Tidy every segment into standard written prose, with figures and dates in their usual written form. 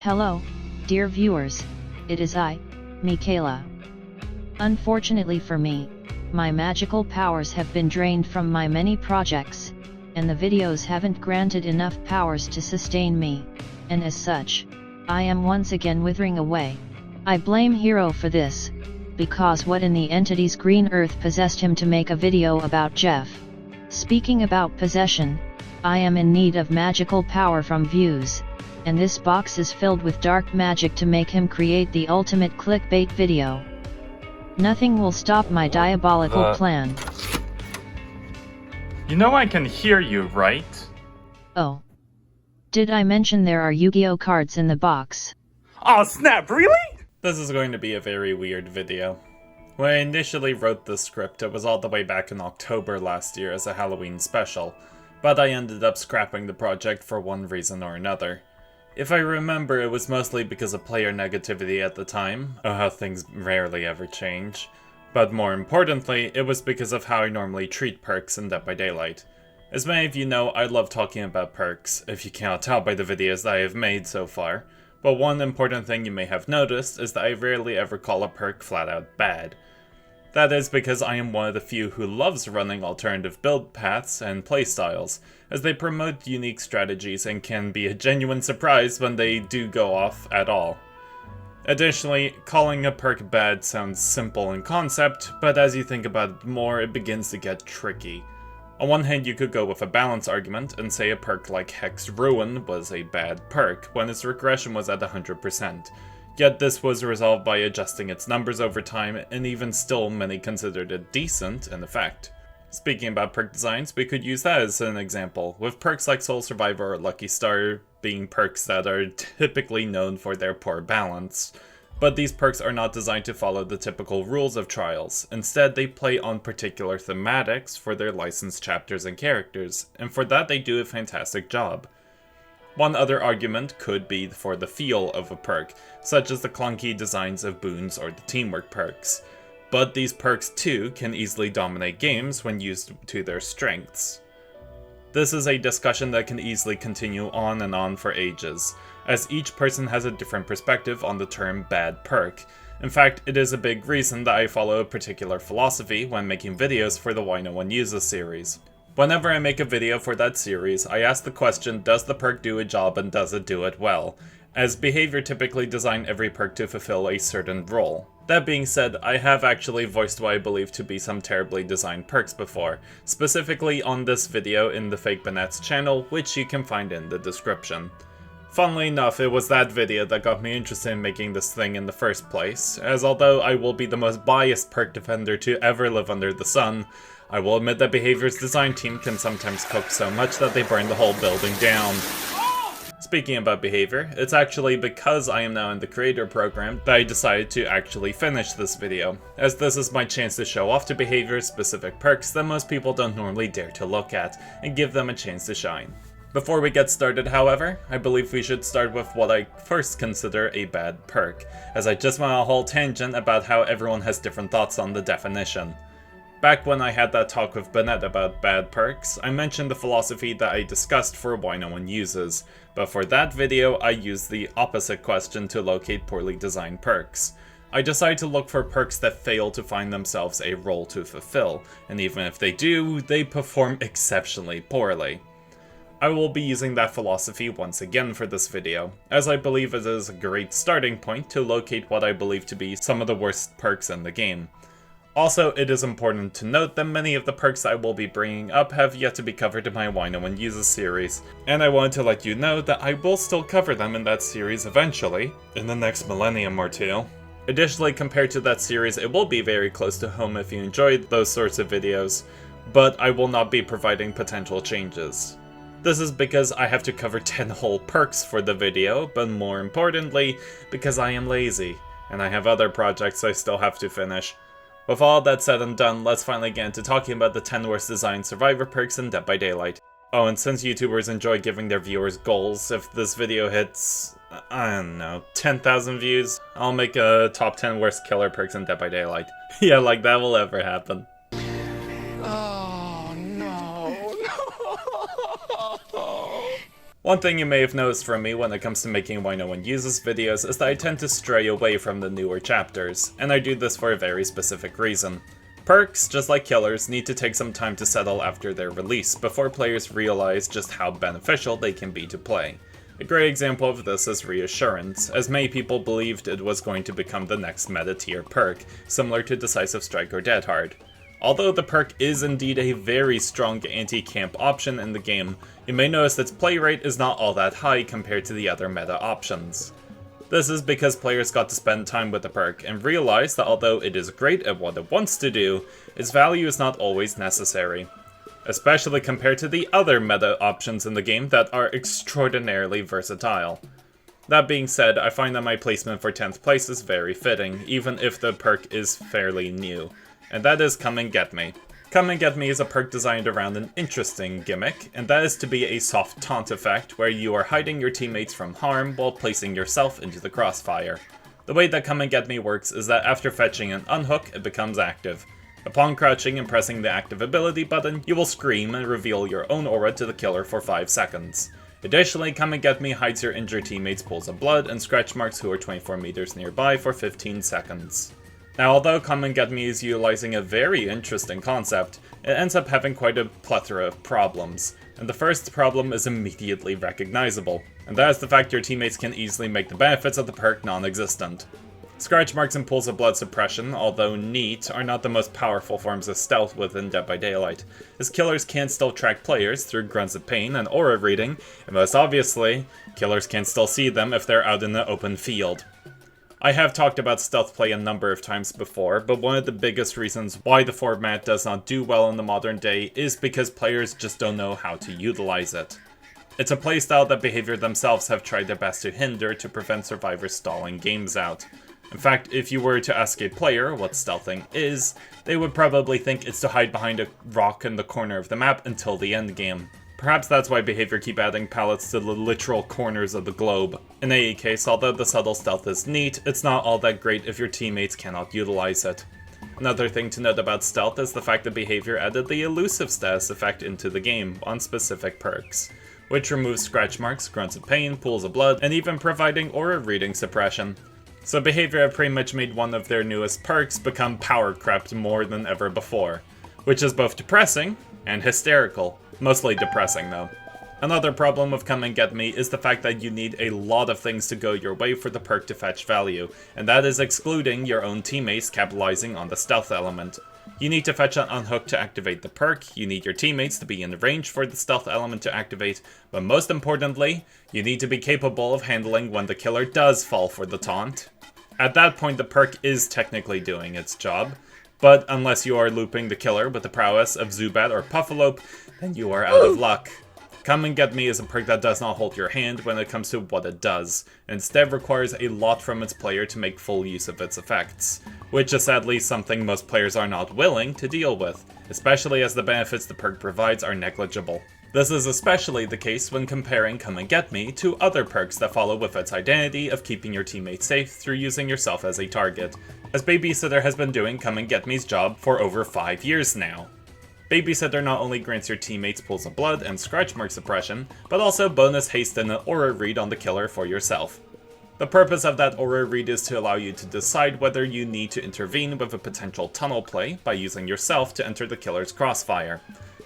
Hello, dear viewers, it is I, Michaela. Unfortunately for me, my magical powers have been drained from my many projects, and the videos haven't granted enough powers to sustain me, and as such, I am once again withering away. I blame Hero for this, because what in the entity's green earth possessed him to make a video about Jeff? Speaking about possession, I am in need of magical power from views, and this box is filled with dark magic to make him create the ultimate clickbait video. Nothing will stop my diabolical plan. You know I can hear you, right? Oh. Did I mention there are Yu-Gi-Oh cards in the box? Aw, snap, really? This is going to be a very weird video. When I initially wrote the script, it was all the way back in October last year as a Halloween special, but I ended up scrapping the project for one reason or another. If I remember, it was mostly because of player negativity at the time, how things rarely ever change. But more importantly, it was because of how I normally treat perks in Dead by Daylight. As many of you know, I love talking about perks, if you cannot tell by the videos that I have made so far. But one important thing you may have noticed is that I rarely ever call a perk flat out bad. That is because I am one of the few who loves running alternative build paths and playstyles, as they promote unique strategies and can be a genuine surprise when they do go off at all. Additionally, calling a perk bad sounds simple in concept, but as you think about it more, it begins to get tricky. On one hand, you could go with a balance argument and say a perk like Hex Ruin was a bad perk, when its regression was at 100%. Yet this was resolved by adjusting its numbers over time, and even still many considered it decent in effect. Speaking about perk designs, we could use that as an example, with perks like Soul Survivor or Lucky Star being perks that are typically known for their poor balance. But these perks are not designed to follow the typical rules of Trials. Instead, they play on particular thematics for their licensed chapters and characters, and for that they do a fantastic job. One other argument could be for the feel of a perk, such as the clunky designs of boons or the teamwork perks. But these perks too can easily dominate games when used to their strengths. This is a discussion that can easily continue on and on for ages, as each person has a different perspective on the term bad perk. In fact, it is a big reason that I follow a particular philosophy when making videos for the Why No One Uses series. Whenever I make a video for that series, I ask the question, does the perk do a job and does it do it well? As Behavior typically design every perk to fulfill a certain role. That being said, I have actually voiced what I believe to be some terribly designed perks before, specifically on this video in the Fake Banette's channel, which you can find in the description. Funnily enough, it was that video that got me interested in making this thing in the first place, as although I will be the most biased perk defender to ever live under the sun, I will admit that Behavior's design team can sometimes cook so much that they burn the whole building down. Speaking about Behavior, it's actually because I am now in the creator program that I decided to actually finish this video, as this is my chance to show off to Behavior's specific perks that most people don't normally dare to look at, and give them a chance to shine. Before we get started, however, I believe we should start with what I first consider a bad perk, as I just went on a whole tangent about how everyone has different thoughts on the definition. Back when I had that talk with Banette about bad perks, I mentioned the philosophy that I discussed for Why No One Uses, but for that video I used the opposite question to locate poorly designed perks. I decided to look for perks that fail to find themselves a role to fulfill, and even if they do, they perform exceptionally poorly. I will be using that philosophy once again for this video, as I believe it is a great starting point to locate what I believe to be some of the worst perks in the game. Also, it is important to note that many of the perks I will be bringing up have yet to be covered in my Why No One Uses series, and I wanted to let you know that I will still cover them in that series eventually, in the next millennium or two. Additionally, compared to that series, it will be very close to home if you enjoyed those sorts of videos, but I will not be providing potential changes. This is because I have to cover 10 whole perks for the video, but more importantly, because I am lazy, and I have other projects I still have to finish. With all that said and done, let's finally get into talking about the 10 worst designed survivor perks in Dead by Daylight. Oh, and since YouTubers enjoy giving their viewers goals, if this video hits, I don't know, 10,000 views, I'll make a top 10 worst killer perks in Dead by Daylight. Yeah, like that will ever happen. Oh, no. One thing you may have noticed from me when it comes to making Why No One Uses videos is that I tend to stray away from the newer chapters, and I do this for a very specific reason. Perks, just like killers, need to take some time to settle after their release, before players realize just how beneficial they can be to play. A great example of this is Reassurance, as many people believed it was going to become the next meta-tier perk, similar to Decisive Strike or Dead Hard. Although the perk is indeed a very strong anti-camp option in the game, you may notice its play rate is not all that high compared to the other meta options. This is because players got to spend time with the perk and realized that although it is great at what it wants to do, its value is not always necessary. Especially compared to the other meta options in the game that are extraordinarily versatile. That being said, I find that my placement for 10th place is very fitting, even if the perk is fairly new. And that is Come and Get Me. Come and Get Me is a perk designed around an interesting gimmick, and that is to be a soft taunt effect where you are hiding your teammates from harm while placing yourself into the crossfire. The way that Come and Get Me works is that after fetching an unhook, it becomes active. Upon crouching and pressing the active ability button, you will scream and reveal your own aura to the killer for 5 seconds. Additionally, Come and Get Me hides your injured teammates' pools of blood and scratch marks who are 24 meters nearby for 15 seconds. Now, although Come and Get Me is utilizing a very interesting concept, it ends up having quite a plethora of problems, and the first problem is immediately recognizable, and that is the fact your teammates can easily make the benefits of the perk non-existent. Scratch marks and pools of blood suppression, although neat, are not the most powerful forms of stealth within Dead by Daylight, as killers can still track players through grunts of pain and aura reading, and most obviously, killers can still see them if they're out in the open field. I have talked about stealth play a number of times before, but one of the biggest reasons why the format does not do well in the modern day is because players just don't know how to utilize it. It's a playstyle that Behavior themselves have tried their best to hinder to prevent survivors stalling games out. In fact, if you were to ask a player what stealthing is, they would probably think it's to hide behind a rock in the corner of the map until the end game. Perhaps that's why Behavior keep adding pallets to the literal corners of the globe. In any case, although the subtle stealth is neat, it's not all that great if your teammates cannot utilize it. Another thing to note about stealth is the fact that Behavior added the elusive status effect into the game on specific perks, which removes scratch marks, grunts of pain, pools of blood, and even providing aura reading suppression. So Behavior have pretty much made one of their newest perks become power crept more than ever before, which is both depressing and hysterical. Mostly depressing though. Another problem with Come and Get Me is the fact that you need a lot of things to go your way for the perk to fetch value, and that is excluding your own teammates capitalizing on the stealth element. You need to fetch an unhook to activate the perk, you need your teammates to be in range for the stealth element to activate, but most importantly, you need to be capable of handling when the killer does fall for the taunt. At that point the perk is technically doing its job, but unless you are looping the killer with the prowess of Zubat or Puffalope, then you are out of luck. Come and Get Me is a perk that does not hold your hand when it comes to what it does, and instead requires a lot from its player to make full use of its effects, which is sadly something most players are not willing to deal with, especially as the benefits the perk provides are negligible. This is especially the case when comparing Come and Get Me to other perks that follow with its identity of keeping your teammates safe through using yourself as a target, as Babysitter has been doing Come and Get Me's job for over 5 years now. Babysitter not only grants your teammates pools of blood and scratch mark suppression, but also bonus haste and an aura read on the killer for yourself. The purpose of that aura read is to allow you to decide whether you need to intervene with a potential tunnel play by using yourself to enter the killer's crossfire.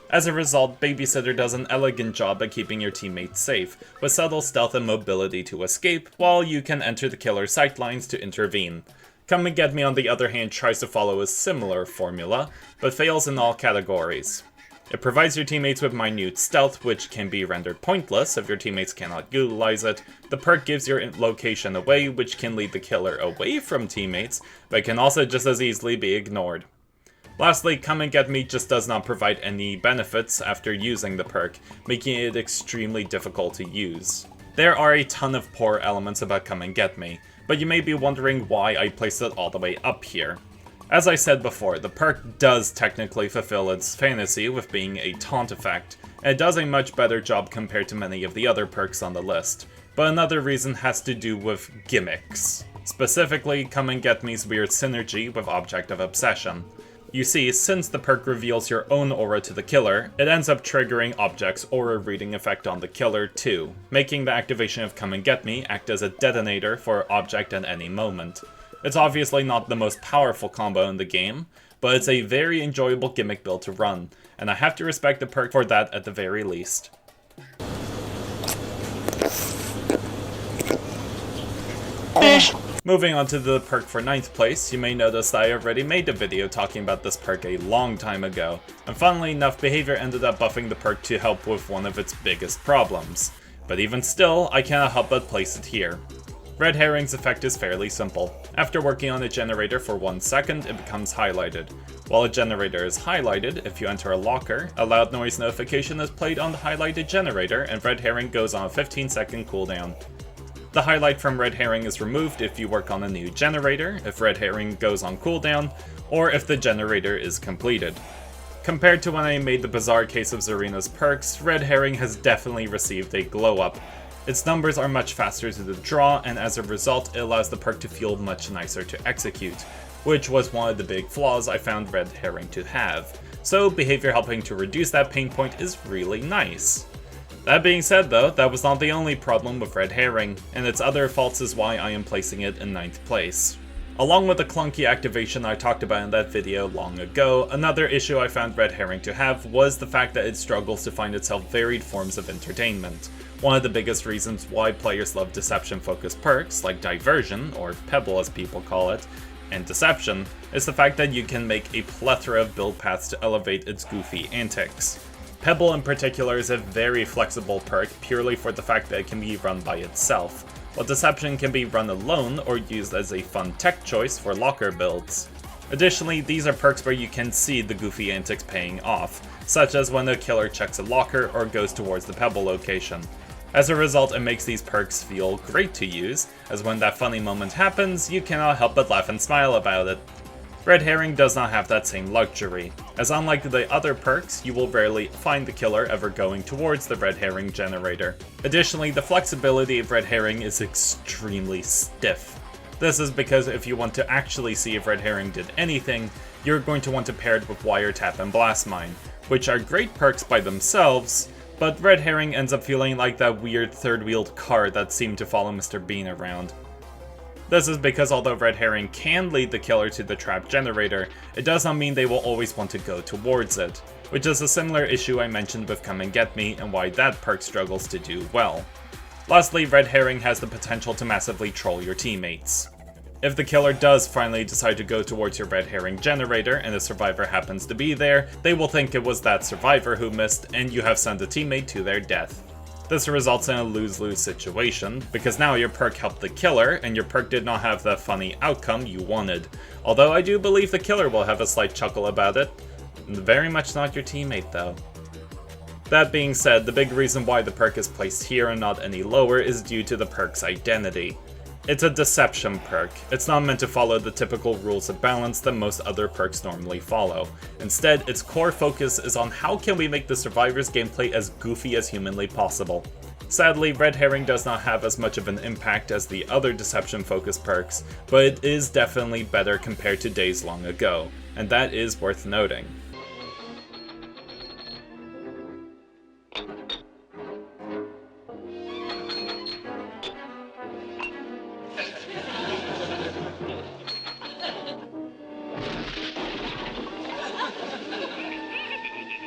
As a result, Babysitter does an elegant job at keeping your teammates safe, with subtle stealth and mobility to escape, while you can enter the killer's sightlines to intervene. Come and Get Me on the other hand tries to follow a similar formula, but fails in all categories. It provides your teammates with minute stealth, which can be rendered pointless if your teammates cannot utilize it. The perk gives your location away, which can lead the killer away from teammates, but can also just as easily be ignored. Lastly, Come and Get Me just does not provide any benefits after using the perk, making it extremely difficult to use. There are a ton of poor elements about Come and Get Me, but you may be wondering why I placed it all the way up here. As I said before, the perk does technically fulfill its fantasy with being a taunt effect, and it does a much better job compared to many of the other perks on the list. But another reason has to do with gimmicks. Specifically, Come and Get Me's weird synergy with Object of Obsession. You see, since the perk reveals your own aura to the killer, it ends up triggering object's aura reading effect on the killer too, making the activation of Come and Get Me act as a detonator for object at any moment. It's obviously not the most powerful combo in the game, but it's a very enjoyable gimmick build to run, and I have to respect the perk for that at the very least. Moving on to the perk for 9th place, you may notice that I already made a video talking about this perk a long time ago, and funnily enough, Behavior ended up buffing the perk to help with one of its biggest problems. But even still, I cannot help but place it here. Red Herring's effect is fairly simple. After working on a generator for 1 second, it becomes highlighted. While a generator is highlighted, if you enter a locker, a loud noise notification is played on the highlighted generator, and Red Herring goes on a 15-second cooldown. The highlight from Red Herring is removed if you work on a new generator, if Red Herring goes on cooldown, or if the generator is completed. Compared to when I made the bizarre case of Zarina's perks, Red Herring has definitely received a glow up. Its numbers are much faster to draw, and as a result, it allows the perk to feel much nicer to execute, which was one of the big flaws I found Red Herring to have. So Behavior helping to reduce that pain point is really nice. That being said though, that was not the only problem with Red Herring, and its other faults is why I am placing it in 9th place. Along with the clunky activation I talked about in that video long ago, another issue I found Red Herring to have was the fact that it struggles to find itself varied forms of entertainment. One of the biggest reasons why players love deception-focused perks, like Diversion, or Pebble as people call it, and Deception, is the fact that you can make a plethora of build paths to elevate its goofy antics. Pebble in particular is a very flexible perk purely for the fact that it can be run by itself, while Deception can be run alone or used as a fun tech choice for locker builds. Additionally, these are perks where you can see the goofy antics paying off, such as when the killer checks a locker or goes towards the Pebble location. As a result, it makes these perks feel great to use, as when that funny moment happens, you cannot help but laugh and smile about it. Red Herring does not have that same luxury, as unlike the other perks, you will rarely find the killer ever going towards the Red Herring generator. Additionally, the flexibility of Red Herring is extremely stiff. This is because if you want to actually see if Red Herring did anything, you're going to want to pair it with Wiretap and Blast Mine, which are great perks by themselves, but Red Herring ends up feeling like that weird third-wheeled car that seemed to follow Mr. Bean around. This is because although Red Herring can lead the killer to the trap generator, it does not mean they will always want to go towards it, which is a similar issue I mentioned with Come and Get Me and why that perk struggles to do well. Lastly, Red Herring has the potential to massively troll your teammates. If the killer does finally decide to go towards your Red Herring generator and a survivor happens to be there, they will think it was that survivor who missed and you have sent a teammate to their death. This results in a lose-lose situation, because now your perk helped the killer, and your perk did not have the funny outcome you wanted. Although I do believe the killer will have a slight chuckle about it. Very much not your teammate though. That being said, the big reason why the perk is placed here and not any lower is due to the perk's identity. It's a deception perk. It's not meant to follow the typical rules of balance that most other perks normally follow. Instead, its core focus is on how can we make the survivor's gameplay as goofy as humanly possible. Sadly, Red Herring does not have as much of an impact as the other deception-focused perks, but it is definitely better compared to days long ago, and that is worth noting.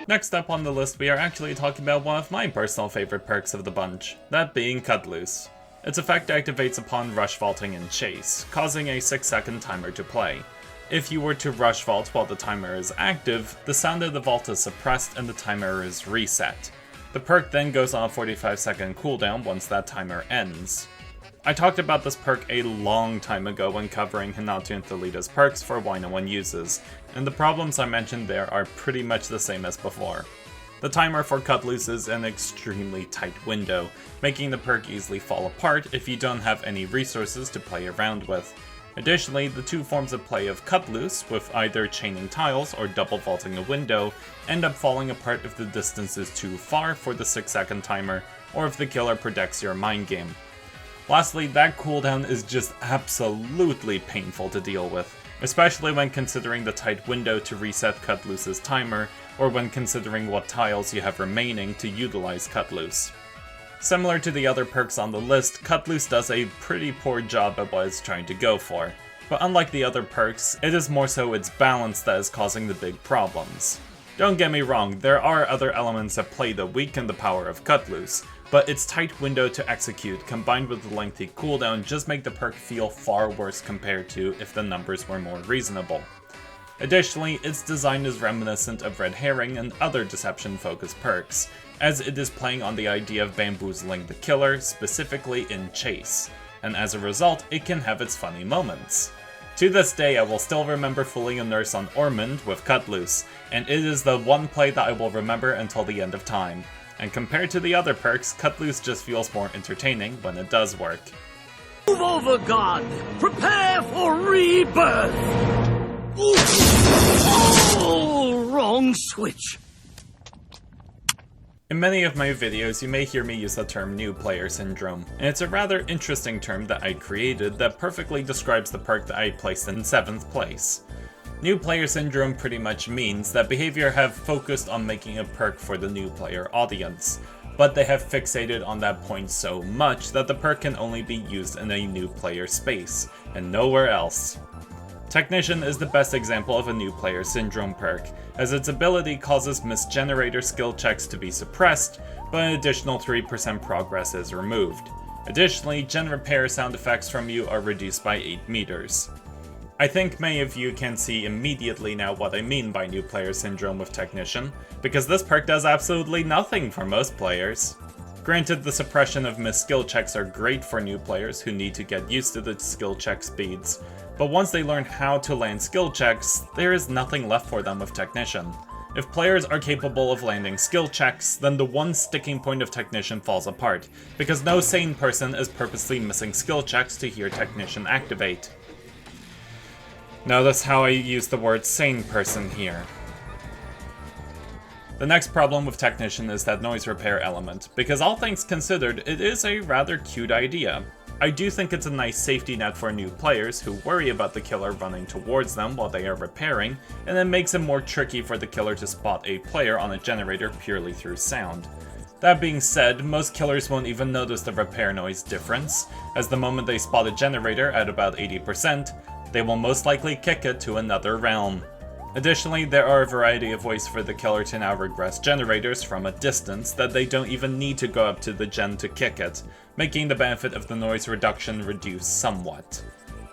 Next up on the list, we are actually talking about one of my personal favorite perks of the bunch, that being Cut Loose. Its effect activates upon rush vaulting and chase, causing a 6-second timer to play. If you were to rush vault while the timer is active, the sound of the vault is suppressed and the timer is reset. The perk then goes on a 45-second cooldown once that timer ends. I talked about this perk a long time ago when covering Hinata and Thalita's perks for why no one uses, and the problems I mentioned there are pretty much the same as before. The timer for Cut Loose is an extremely tight window, making the perk easily fall apart if you don't have any resources to play around with. Additionally, the two forms of play of Cut Loose, with either chaining tiles or double vaulting a window, end up falling apart if the distance is too far for the 6-second timer, or if the killer predicts your mind game. Lastly, that cooldown is just absolutely painful to deal with. especially when considering the tight window to reset Cut Loose's timer, or when considering what tiles you have remaining to utilize Cut Loose. Similar to the other perks on the list, Cut Loose does a pretty poor job at what it's trying to go for, but unlike the other perks, it is more so its balance that is causing the big problems. Don't get me wrong, there are other elements at play that weaken the power of Cut Loose, but its tight window to execute combined with the lengthy cooldown just make the perk feel far worse compared to if the numbers were more reasonable. Additionally, its design is reminiscent of Red Herring and other deception-focused perks, as it is playing on the idea of bamboozling the killer, specifically in Chase, and as a result, it can have its funny moments. To this day, I will still remember fooling a nurse on Ormond with Cut Loose, and it is the one play that I will remember until the end of time. And compared to the other perks, Cut Loose just feels more entertaining when it does work. Move over, God! Prepare for rebirth! Oh, wrong switch. In many of my videos, you may hear me use the term New Player Syndrome, and it's a rather interesting term that I created that perfectly describes the perk that I placed in 7th place. New Player Syndrome pretty much means that Behavior have focused on making a perk for the new player audience, but they have fixated on that point so much that the perk can only be used in a new player space, and nowhere else. Technician is the best example of a New Player Syndrome perk, as its ability causes misgenerator skill checks to be suppressed, but an additional 3% progress is removed. Additionally, gen repair sound effects from you are reduced by 8 meters. I think many of you can see immediately now what I mean by New Player Syndrome with Technician, because this perk does absolutely nothing for most players. Granted, the suppression of missed skill checks are great for new players who need to get used to the skill check speeds, but once they learn how to land skill checks, there is nothing left for them with Technician. If players are capable of landing skill checks, then the one sticking point of Technician falls apart, because no sane person is purposely missing skill checks to hear Technician activate. Notice how I use the word sane person here. The next problem with Technician is that noise repair element, because all things considered, it is a rather cute idea. I do think it's a nice safety net for new players who worry about the killer running towards them while they are repairing, and it makes it more tricky for the killer to spot a player on a generator purely through sound. That being said, most killers won't even notice the repair noise difference, as the moment they spot a generator at about 80%, they will most likely kick it to another realm. Additionally, there are a variety of ways for the killer to now regress generators from a distance that they don't even need to go up to the gen to kick it, making the benefit of the noise reduction reduce somewhat.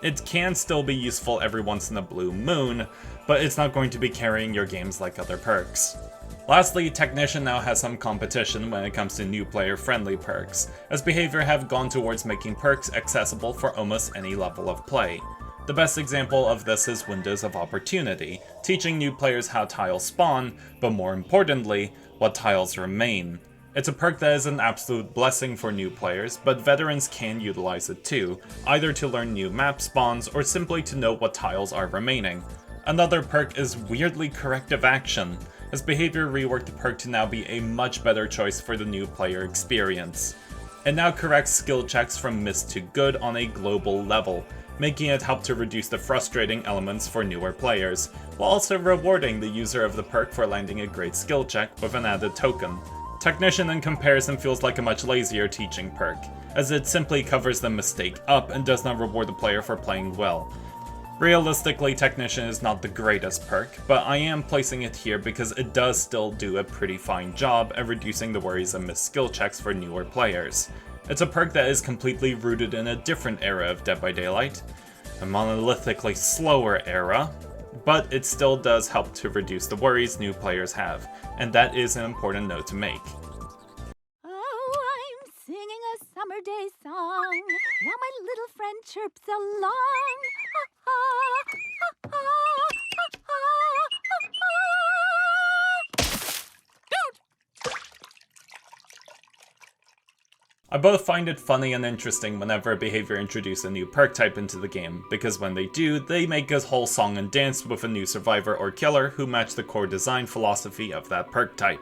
It can still be useful every once in a blue moon, but it's not going to be carrying your games like other perks. Lastly, Technician now has some competition when it comes to new player friendly perks, as Behavior have gone towards making perks accessible for almost any level of play. The best example of this is Windows of Opportunity, teaching new players how tiles spawn, but more importantly, what tiles remain. It's a perk that is an absolute blessing for new players, but veterans can utilize it too, either to learn new map spawns or simply to know what tiles are remaining. Another perk is weirdly Corrective Action, as Behavior reworked the perk to now be a much better choice for the new player experience. It now corrects skill checks from missed to good on a global level, making it help to reduce the frustrating elements for newer players, while also rewarding the user of the perk for landing a great skill check with an added token. Technician in comparison feels like a much lazier teaching perk, as it simply covers the mistake up and does not reward the player for playing well. Realistically, Technician is not the greatest perk, but I am placing it here because it does still do a pretty fine job at reducing the worries of missed skill checks for newer players. It's a perk that is completely rooted in a different era of Dead by Daylight, a monolithically slower era, but it still does help to reduce the worries new players have, and that is an important note to make. Oh, I'm singing a summer day song, while my little friend chirps along. Ha, ha, ha, ha, ha, ha, I both find it funny and interesting whenever Behavior introduce a new perk type into the game, because when they do, they make a whole song and dance with a new survivor or killer who match the core design philosophy of that perk type.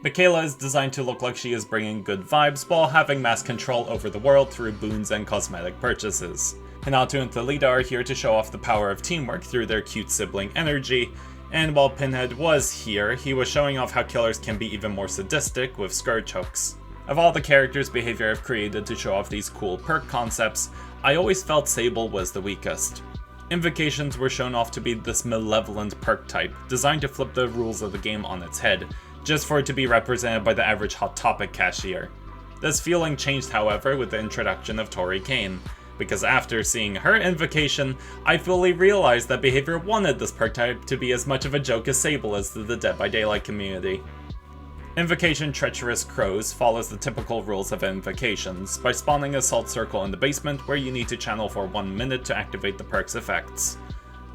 Michaela is designed to look like she is bringing good vibes while having mass control over the world through boons and cosmetic purchases. Hinata and Thalita are here to show off the power of teamwork through their cute sibling energy, and while Pinhead was here, he was showing off how killers can be even more sadistic with scourge hooks. Of all the characters' behavior I've created to show off these cool perk concepts, I always felt Sable was the weakest. Invocations were shown off to be this malevolent perk type, designed to flip the rules of the game on its head, just for it to be represented by the average Hot Topic cashier. This feeling changed, however, with the introduction of Tori Kane, because after seeing her invocation, I fully realized that behavior wanted this perk type to be as much of a joke as Sable is to the Dead by Daylight community. Invocation Treacherous Crows follows the typical rules of invocations, by spawning a salt circle in the basement where you need to channel for 1 minute to activate the perk's effects.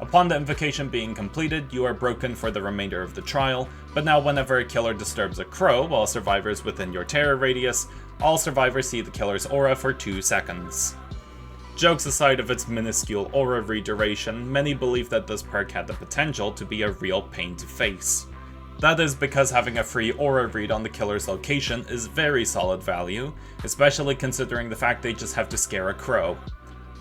Upon the invocation being completed, you are broken for the remainder of the trial, but now whenever a killer disturbs a crow while survivors within your terror radius, all survivors see the killer's aura for 2 seconds. Jokes aside of its minuscule aura reduration, many believe that this perk had the potential to be a real pain to face. That is because having a free aura read on the killer's location is very solid value, especially considering the fact they just have to scare a crow.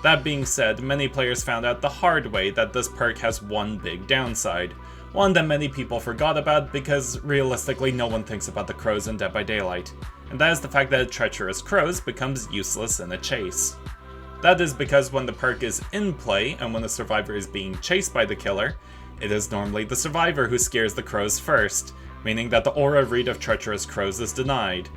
That being said, many players found out the hard way that this perk has one big downside, one that many people forgot about because realistically no one thinks about the crows in Dead by Daylight, and that is the fact that Treacherous Crows becomes useless in a chase. That is because when the perk is in play and when the survivor is being chased by the killer, it is normally the survivor who scares the crows first, meaning that the aura read of Treacherous Crows is denied.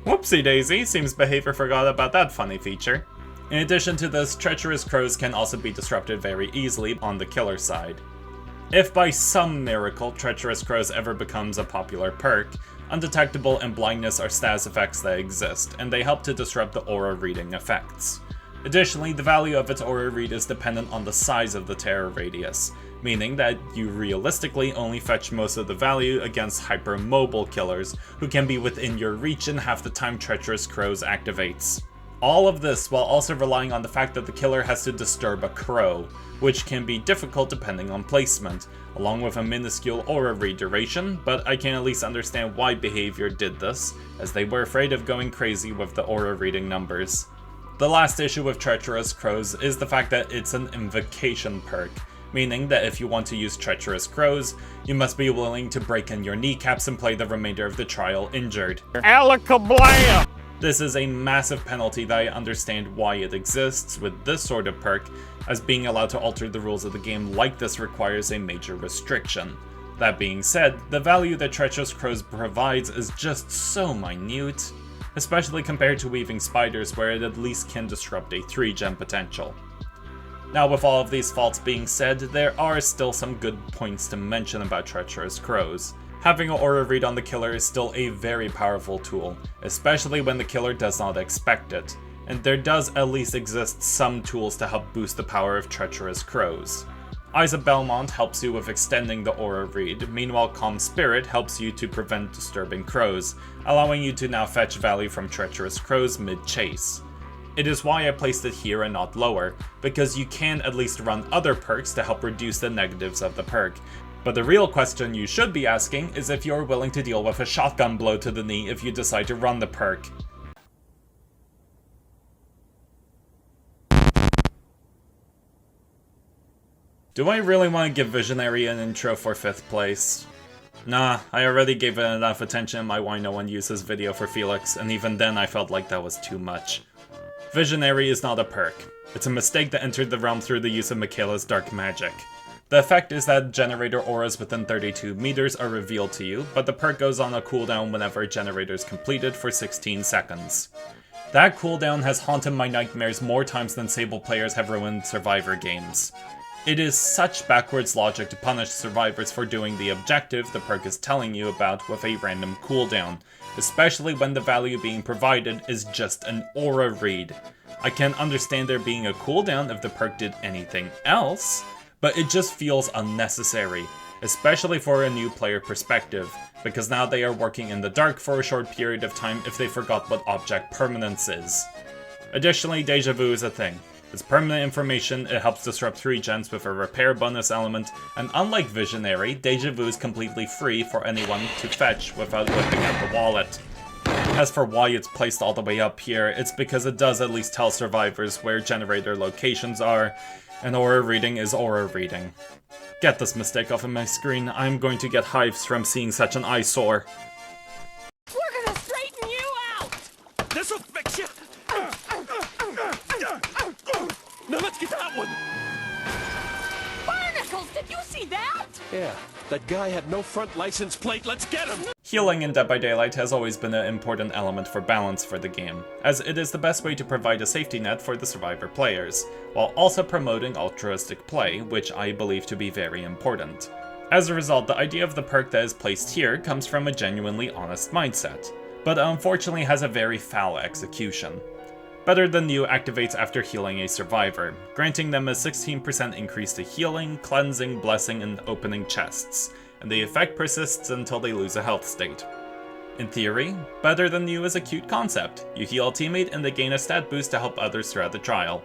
Whoopsie daisy, seems behavior forgot about that funny feature. In addition to this, Treacherous Crows can also be disrupted very easily on the killer side. If by some miracle Treacherous Crows ever becomes a popular perk, Undetectable and Blindness are status effects that exist, and they help to disrupt the aura reading effects. Additionally, the value of its aura read is dependent on the size of the terror radius, meaning that you realistically only fetch most of the value against hypermobile killers, who can be within your reach in half the time Treacherous Crows activates. All of this while also relying on the fact that the killer has to disturb a crow, which can be difficult depending on placement, along with a minuscule aura read duration, but I can at least understand why behavior did this, as they were afraid of going crazy with the aura reading numbers. The last issue with Treacherous Crows is the fact that it's an invocation perk, meaning that if you want to use Treacherous Crows, you must be willing to break in your kneecaps and play the remainder of the trial injured. Alakablam! This is a massive penalty that I understand why it exists with this sort of perk, as being allowed to alter the rules of the game like this requires a major restriction. That being said, the value that Treacherous Crows provides is just so minute, especially compared to Weaving Spiders where it at least can disrupt a 3-gem potential. Now, with all of these faults being said, there are still some good points to mention about Treacherous Crows. Having an aura read on the killer is still a very powerful tool, especially when the killer does not expect it, and there does at least exist some tools to help boost the power of Treacherous Crows. Eyes of Belmont helps you with extending the aura read, meanwhile Calm Spirit helps you to prevent disturbing crows, allowing you to now fetch value from Treacherous Crows mid-chase. It is why I placed it here and not lower, because you can at least run other perks to help reduce the negatives of the perk. But the real question you should be asking is if you're willing to deal with a shotgun blow to the knee if you decide to run the perk. Do I really want to give Visionary an intro for 5th place? Nah, I already gave it enough attention in my Why No One Uses video for Felix, and even then I felt like that was too much. Visionary is not a perk. It's a mistake that entered the realm through the use of Michaela's dark magic. The effect is that generator auras within 32 meters are revealed to you, but the perk goes on a cooldown whenever a generator is completed for 16 seconds. That cooldown has haunted my nightmares more times than Sable players have ruined Survivor games. It is such backwards logic to punish survivors for doing the objective the perk is telling you about with a random cooldown, especially when the value being provided is just an aura read. I can understand there being a cooldown if the perk did anything else, but it just feels unnecessary, especially for a new player perspective, because now they are working in the dark for a short period of time if they forgot what object permanence is. Additionally, Deja Vu is a thing. It's permanent information, it helps disrupt 3 gens with a repair bonus element, and unlike Visionary, Deja Vu is completely free for anyone to fetch without whipping out the wallet. As for why it's placed all the way up here, it's because it does at least tell survivors where generator locations are, and aura reading is aura reading. Get this mistake off of my screen, I'm going to get hives from seeing such an eyesore. We're gonna straighten you out! This'll fix you! Now let's get that one! Barnacles, did you see that? Yeah, that guy had no front license plate, let's get him! Healing in Dead by Daylight has always been an important element for balance for the game, as it is the best way to provide a safety net for the survivor players, while also promoting altruistic play, which I believe to be very important. As a result, the idea of the perk that is placed here comes from a genuinely honest mindset, but unfortunately has a very foul execution. Better Than You activates after healing a survivor, granting them a 16% increase to healing, cleansing, blessing, and opening chests, and the effect persists until they lose a health state. In theory, Better Than You is a cute concept. You heal a teammate and they gain a stat boost to help others throughout the trial.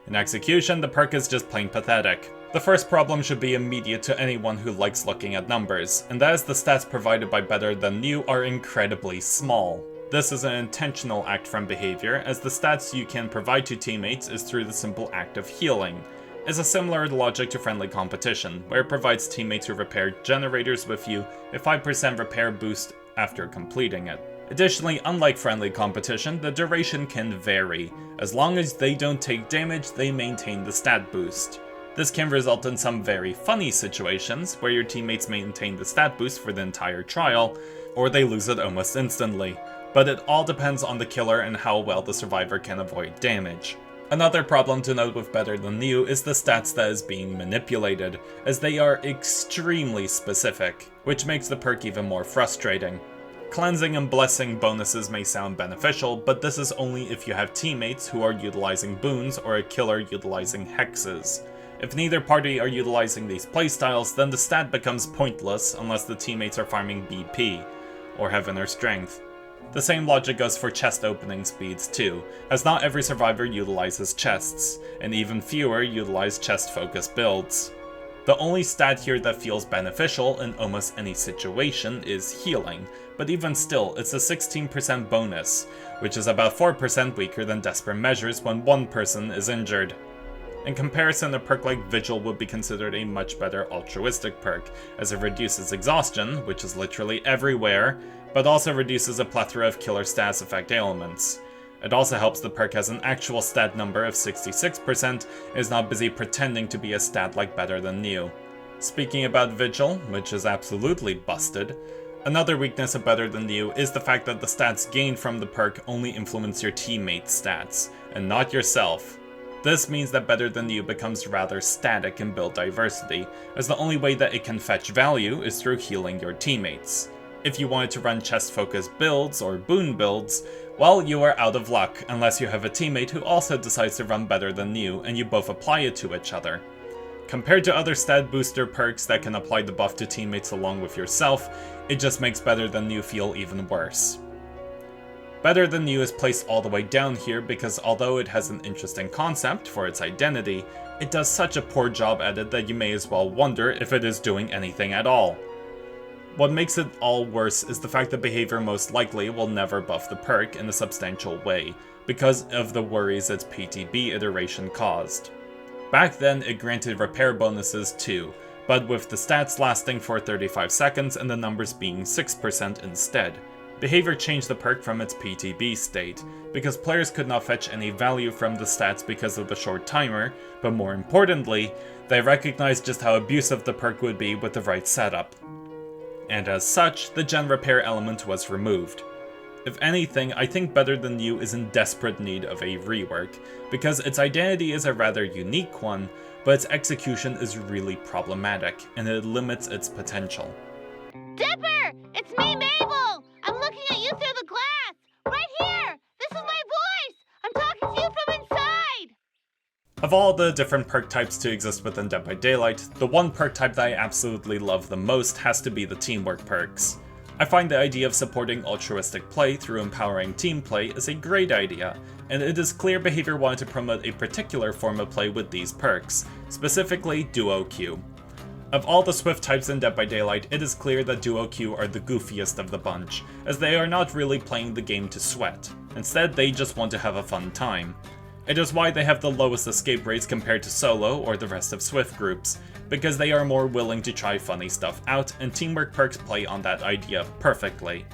In execution, the perk is just plain pathetic. The first problem should be immediate to anyone who likes looking at numbers, and that is the stats provided by Better Than You are incredibly small. This is an intentional act from behavior, as the stats you can provide to teammates is through the simple act of healing. It's a similar logic to friendly competition, where it provides teammates who repair generators with you a 5% repair boost after completing it. Additionally, unlike friendly competition, the duration can vary. As long as they don't take damage, they maintain the stat boost. This can result in some very funny situations, where your teammates maintain the stat boost for the entire trial, or they lose it almost instantly. But it all depends on the killer and how well the survivor can avoid damage. Another problem to note with Better Than You is the stats that is being manipulated, as they are extremely specific, which makes the perk even more frustrating. Cleansing and blessing bonuses may sound beneficial, but this is only if you have teammates who are utilizing boons or a killer utilizing hexes. If neither party are utilizing these playstyles, then the stat becomes pointless unless the teammates are farming BP, or have inner strength. The same logic goes for chest opening speeds too, as not every survivor utilizes chests, and even fewer utilize chest-focused builds. The only stat here that feels beneficial in almost any situation is healing, but even still, it's a 16% bonus, which is about 4% weaker than Desperate Measures when one person is injured. In comparison, a perk like Vigil would be considered a much better altruistic perk, as it reduces exhaustion, which is literally everywhere, but also reduces a plethora of killer stats effect ailments. It also helps the perk has an actual stat number of 66% and is not busy pretending to be a stat like Better Than You. Speaking about Vigil, which is absolutely busted, another weakness of Better Than You is the fact that the stats gained from the perk only influence your teammates' stats, and not yourself. This means that Better Than You becomes rather static in build diversity, as the only way that it can fetch value is through healing your teammates. If you wanted to run chest-focused builds or boon builds, well, you are out of luck unless you have a teammate who also decides to run Better Than You and you both apply it to each other. Compared to other stat booster perks that can apply the buff to teammates along with yourself, it just makes Better Than You feel even worse. Better Than You is placed all the way down here because although it has an interesting concept for its identity, it does such a poor job at it that you may as well wonder if it is doing anything at all. What makes it all worse is the fact that behavior most likely will never buff the perk in a substantial way, because of the worries its PTB iteration caused. Back then, it granted repair bonuses too, but with the stats lasting for 35 seconds and the numbers being 6% instead. Behavior changed the perk from its PTB state, because players could not fetch any value from the stats because of the short timer, but more importantly, they recognized just how abusive the perk would be with the right setup. And as such, the gen repair element was removed. If anything, I think Better Than You is in desperate need of a rework, because its identity is a rather unique one, but its execution is really problematic, and it limits its potential. Dipper! It's me, Mabel! I'm looking at you through the glass! Right here! This is my voice! I'm talking to you from inside! Of all the different perk types to exist within Dead by Daylight, the one perk type that I absolutely love the most has to be the teamwork perks. I find the idea of supporting altruistic play through empowering team play is a great idea, and it is clear behavior wanted to promote a particular form of play with these perks, specifically duo queue. Of all the Swift types in Dead by Daylight, it is clear that Duo Q are the goofiest of the bunch, as they are not really playing the game to sweat. Instead, they just want to have a fun time. It is why they have the lowest escape rates compared to Solo or the rest of Swift groups, because they are more willing to try funny stuff out, and teamwork perks play on that idea perfectly.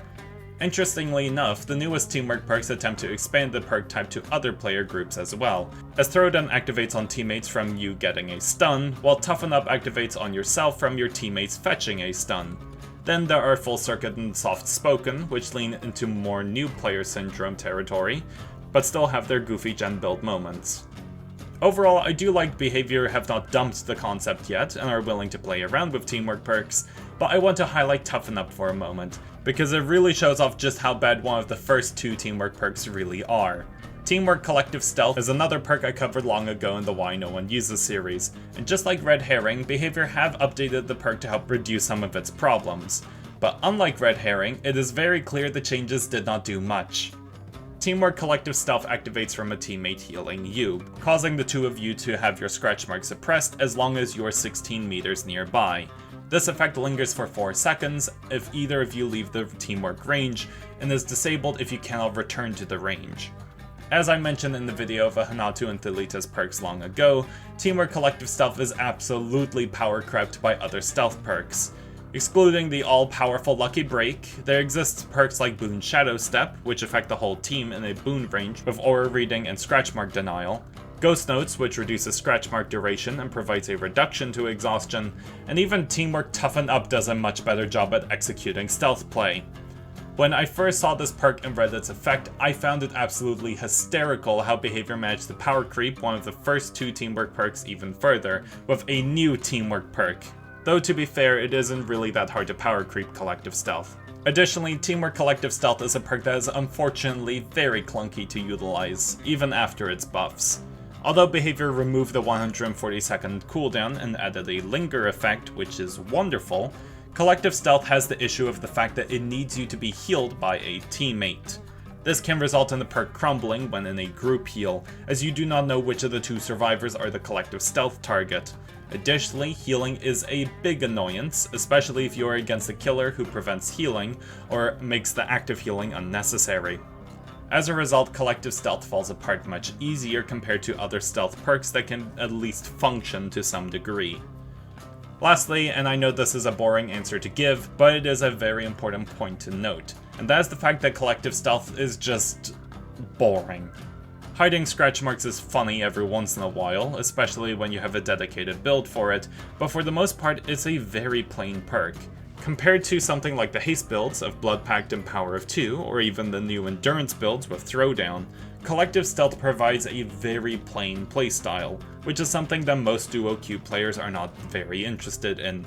Interestingly enough, the newest teamwork perks attempt to expand the perk type to other player groups as well, as Throwdown activates on teammates from you getting a stun, while Toughen Up activates on yourself from your teammates fetching a stun. Then there are Full Circuit and Soft Spoken, which lean into more new player syndrome territory, but still have their goofy gen build moments. Overall, I do like Behavior have not dumped the concept yet and are willing to play around with teamwork perks, but I want to highlight Toughen Up for a moment, because it really shows off just how bad one of the first two teamwork perks really are. Teamwork Collective Stealth is another perk I covered long ago in the Why No One Uses series, and just like Red Herring, Behavior have updated the perk to help reduce some of its problems. But unlike Red Herring, it is very clear the changes did not do much. Teamwork Collective Stealth activates from a teammate healing you, causing the two of you to have your scratch mark suppressed as long as you are 16 meters nearby. This effect lingers for 4 seconds if either of you leave the teamwork range, and is disabled if you cannot return to the range. As I mentioned in the video of Hanatu and Thalita's perks long ago, Teamwork Collective Stealth is absolutely power crept by other stealth perks. Excluding the all-powerful Lucky Break, there exists perks like Boon Shadow Step, which affect the whole team in a boon range with aura reading and scratch mark denial, Ghost Notes, which reduces scratch mark duration and provides a reduction to exhaustion, and even Teamwork Toughen Up does a much better job at executing stealth play. When I first saw this perk and read its effect, I found it absolutely hysterical how Behavior managed to power creep one of the first two teamwork perks even further, with a new teamwork perk. Though to be fair, it isn't really that hard to power creep Collective Stealth. Additionally, Teamwork Collective Stealth is a perk that is unfortunately very clunky to utilize, even after its buffs. Although Behavior removed the 140-second cooldown and added a linger effect, which is wonderful, Collective Stealth has the issue of the fact that it needs you to be healed by a teammate. This can result in the perk crumbling when in a group heal, as you do not know which of the two survivors are the Collective Stealth target. Additionally, healing is a big annoyance, especially if you are against a killer who prevents healing, or makes the active healing unnecessary. As a result, Collective Stealth falls apart much easier compared to other stealth perks that can at least function to some degree. Lastly, and I know this is a boring answer to give, but it is a very important point to note, and that is the fact that Collective Stealth is just boring. Hiding scratch marks is funny every once in a while, especially when you have a dedicated build for it, but for the most part it's a very plain perk. Compared to something like the haste builds of Blood Pact and Power of 2, or even the new endurance builds with Throwdown, Collective Stealth provides a very plain playstyle, which is something that most Duo Q players are not very interested in.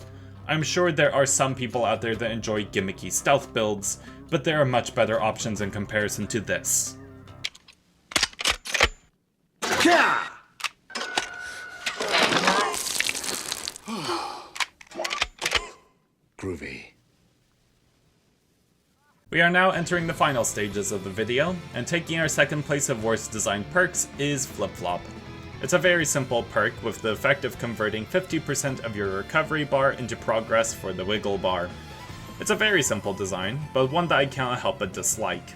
I'm sure there are some people out there that enjoy gimmicky stealth builds, but there are much better options in comparison to this. Groovy. We are now entering the final stages of the video, and taking our second place of worst designed perks is Flip Flop. It's a very simple perk with the effect of converting 50% of your recovery bar into progress for the wiggle bar. It's a very simple design, but one that I cannot help but dislike.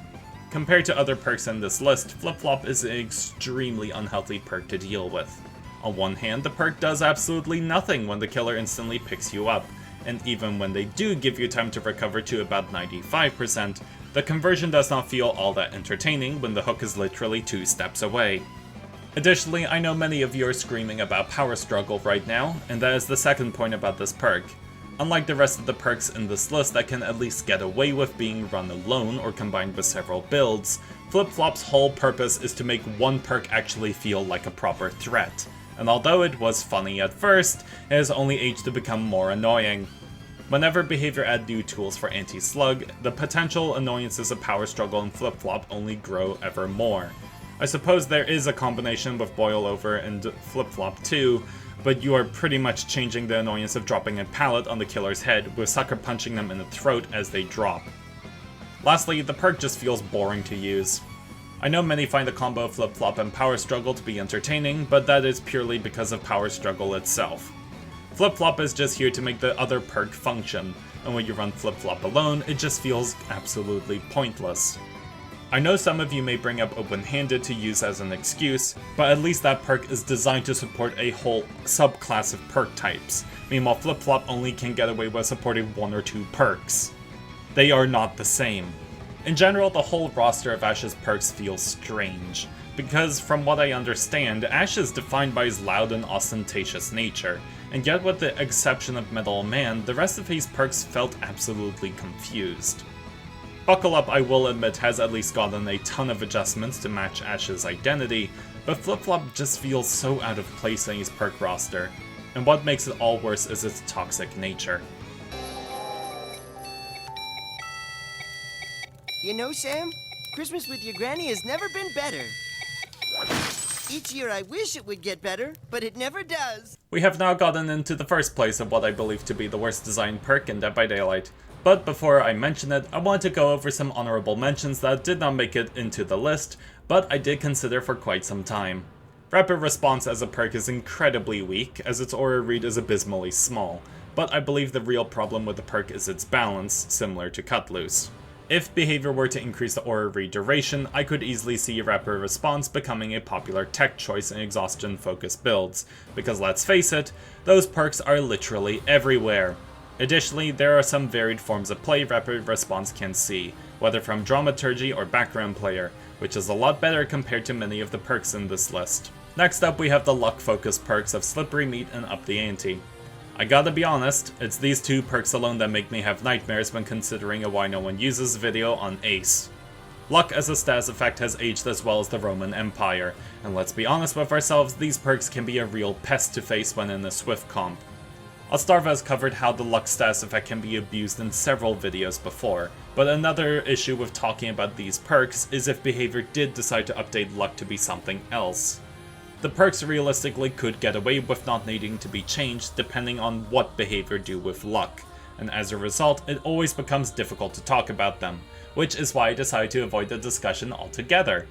Compared to other perks in this list, Flip Flop is an extremely unhealthy perk to deal with. On one hand, the perk does absolutely nothing when the killer instantly picks you up, and even when they do give you time to recover to about 95%, the conversion does not feel all that entertaining when the hook is literally 2 steps away. Additionally, I know many of you are screaming about Power Struggle right now, and that is the second point about this perk. Unlike the rest of the perks in this list that can at least get away with being run alone or combined with several builds, Flip Flop's whole purpose is to make one perk actually feel like a proper threat. And although it was funny at first, it has only aged to become more annoying. Whenever Behavior add new tools for anti-slug, the potential annoyances of Power Struggle and Flip Flop only grow ever more. I suppose there is a combination with Boil Over and Flip Flop too, but you are pretty much changing the annoyance of dropping a pallet on the killer's head, with Sucker punching them in the throat as they drop. Lastly, the perk just feels boring to use. I know many find the combo of Flip Flop and Power Struggle to be entertaining, but that is purely because of Power Struggle itself. Flip-flop is just here to make the other perk function, and when you run flip-flop alone, it just feels absolutely pointless. I know some of you may bring up open-handed to use as an excuse, but at least that perk is designed to support a whole subclass of perk types. Meanwhile, flip-flop only can get away with supporting 1 or 2 perks. They are not the same. In general, the whole roster of Ash's perks feels strange, because from what I understand, Ash is defined by his loud and ostentatious nature, and yet with the exception of Metal Man, the rest of his perks felt absolutely confused. Buckle Up, I will admit, has at least gotten a ton of adjustments to match Ash's identity, but Flip-flop just feels so out of place in his perk roster, and what makes it all worse is its toxic nature. You know, Sam, Christmas with your granny has never been better. Each year I wish it would get better, but it never does. We have now gotten into the first place of what I believe to be the worst designed perk in Dead by Daylight. But before I mention it, I want to go over some honorable mentions that did not make it into the list, but I did consider for quite some time. Rapid Response as a perk is incredibly weak, as its aura read is abysmally small, but I believe the real problem with the perk is its balance, similar to Cut Loose. If behavior were to increase the aura read duration, I could easily see Rapid Response becoming a popular tech choice in exhaustion-focused builds, because let's face it, those perks are literally everywhere. Additionally, there are some varied forms of play Rapid Response can see, whether from dramaturgy or background player, which is a lot better compared to many of the perks in this list. Next up, we have the luck-focused perks of Slippery Meat and Up the Ante. I gotta be honest, it's these 2 perks alone that make me have nightmares when considering a why no one uses video on Ace. Luck as a status effect has aged as well as the Roman Empire, and let's be honest with ourselves, these perks can be a real pest to face when in a Swift comp. Astarva has covered how the luck status effect can be abused in several videos before, but another issue with talking about these perks is if behavior did decide to update luck to be something else. The perks realistically could get away with not needing to be changed depending on what behavior do with luck, and as a result, it always becomes difficult to talk about them, which is why I decided to avoid the discussion altogether.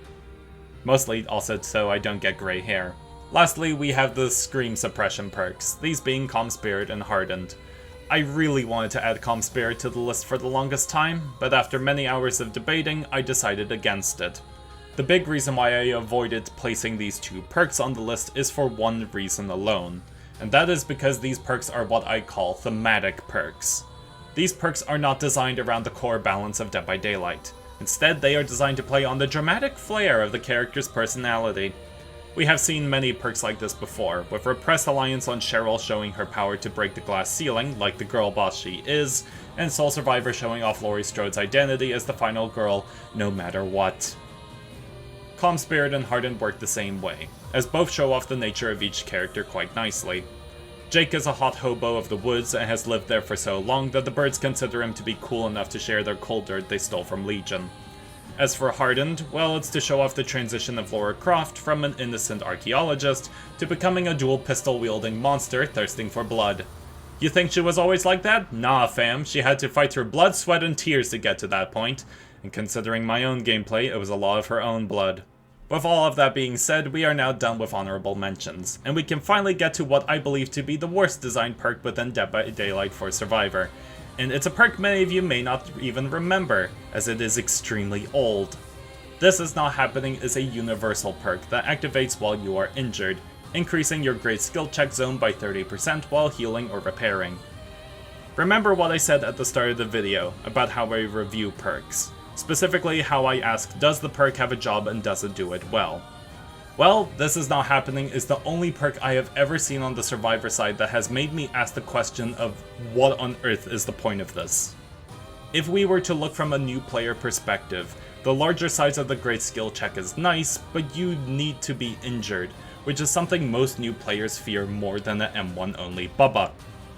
Mostly also so I don't get grey hair. Lastly, we have the Scream Suppression perks, these being Calm Spirit and Hardened. I really wanted to add Calm Spirit to the list for the longest time, but after many hours of debating, I decided against it. The big reason why I avoided placing these 2 perks on the list is for one reason alone, and that is because these perks are what I call thematic perks. These perks are not designed around the core balance of Dead by Daylight. Instead, they are designed to play on the dramatic flair of the character's personality. We have seen many perks like this before, with Repressed Alliance on Cheryl showing her power to break the glass ceiling, like the girl boss she is, and Soul Survivor showing off Laurie Strode's identity as the final girl, no matter what. Calm Spirit and Hardened work the same way, as both show off the nature of each character quite nicely. Jake is a hot hobo of the woods and has lived there for so long that the birds consider him to be cool enough to share their coal dirt they stole from Legion. As for Hardened, well, it's to show off the transition of Lara Croft from an innocent archaeologist to becoming a dual pistol-wielding monster thirsting for blood. You think she was always like that? Nah, fam, she had to fight through blood, sweat, and tears to get to that point, and considering my own gameplay, it was a lot of her own blood. With all of that being said, we are now done with honorable mentions, and we can finally get to what I believe to be the worst designed perk within Dead by Daylight for Survivor. And it's a perk many of you may not even remember, as it is extremely old. This Is Not Happening is a universal perk that activates while you are injured, increasing your great skill check zone by 30% while healing or repairing. Remember what I said at the start of the video about how I review perks, specifically how I ask does the perk have a job and does it do it well. Well, This Is Not Happening is the only perk I have ever seen on the Survivor side that has made me ask the question of what on earth is the point of this. If we were to look from a new player perspective, the larger size of the great skill check is nice, but you need to be injured, which is something most new players fear more than the M1 only Bubba.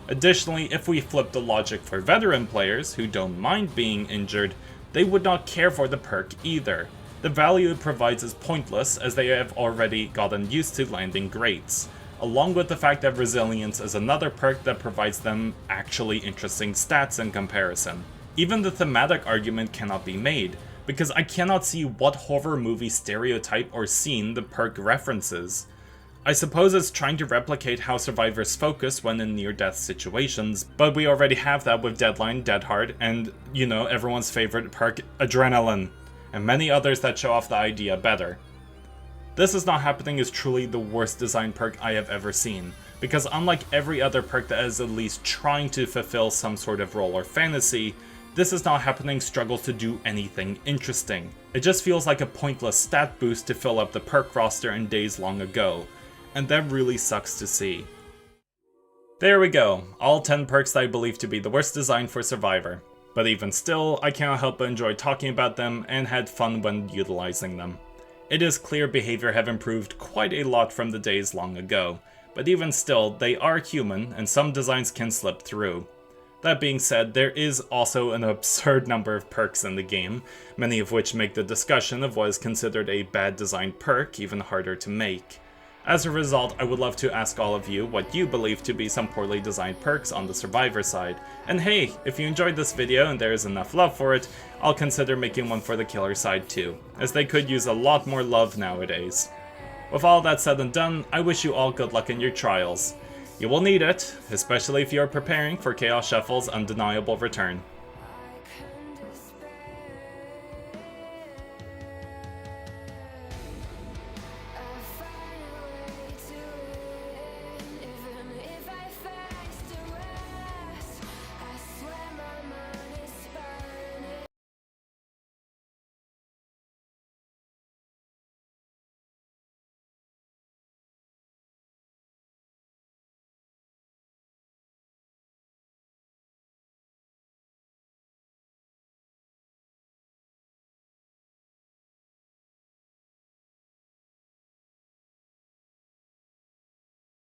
Additionally, if we flip the logic for veteran players who don't mind being injured, they would not care for the perk either. The value it provides is pointless, as they have already gotten used to landing greats, along with the fact that Resilience is another perk that provides them actually interesting stats in comparison. Even the thematic argument cannot be made, because I cannot see what horror movie stereotype or scene the perk references. I suppose it's trying to replicate how survivors focus when in near-death situations, but we already have that with Deadline, Dead Hard, and, you know, everyone's favorite perk, Adrenaline, and many others that show off the idea better. This Is Not Happening is truly the worst designed perk I have ever seen, because unlike every other perk that is at least trying to fulfill some sort of role or fantasy, This Is Not Happening struggles to do anything interesting. It just feels like a pointless stat boost to fill up the perk roster in days long ago, and that really sucks to see. There we go, all 10 perks that I believe to be the worst design for Survivor. But even still, I cannot help but enjoy talking about them and had fun when utilizing them. It is clear behavior have improved quite a lot from the days long ago, but even still, they are human and some designs can slip through. That being said, there is also an absurd number of perks in the game, many of which make the discussion of what is considered a bad designed perk even harder to make. As a result, I would love to ask all of you what you believe to be some poorly designed perks on the Survivor side. And hey, if you enjoyed this video and there is enough love for it, I'll consider making one for the killer side too, as they could use a lot more love nowadays. With all that said and done, I wish you all good luck in your trials. You will need it, especially if you are preparing for Chaos Shuffle's undeniable return.